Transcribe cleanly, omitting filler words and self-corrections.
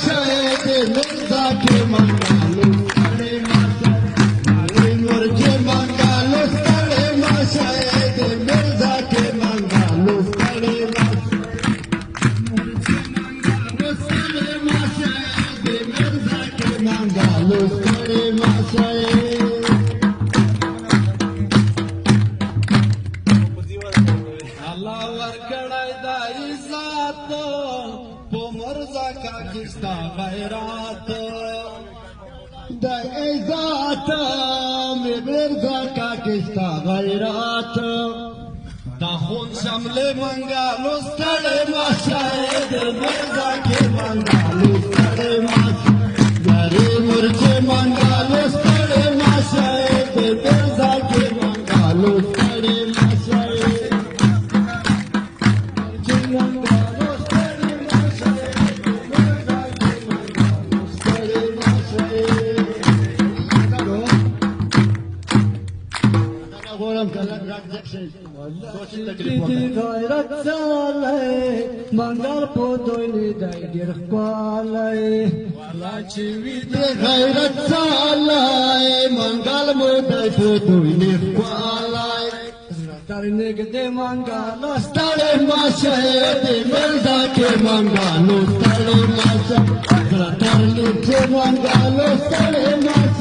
de Mirza ke mangalu stare masha mare murje mangalu stare masha de Mirza ke mangalu stare masha murje mangalu stare masha de Mirza ke mangalu stare masha Allah warkadai da izat Mirza ka kista gairat da izat Mirza ka kista gairat da khun shamle mangalu stare masha de Mirza ke mangalu stare masha gare murje mangalu stare masha de Mirza ke mangalu stare masha غیرت سالای منګل په دوی لیدای ډیر خپلای والا چې وی د غیرت سالای منګل مو دای په دوی نه خپلای تر نګدې منګل ستړې ماشه دې مردا کې منګل ستړې ماشه تر نګدې منګل ستړې ماشه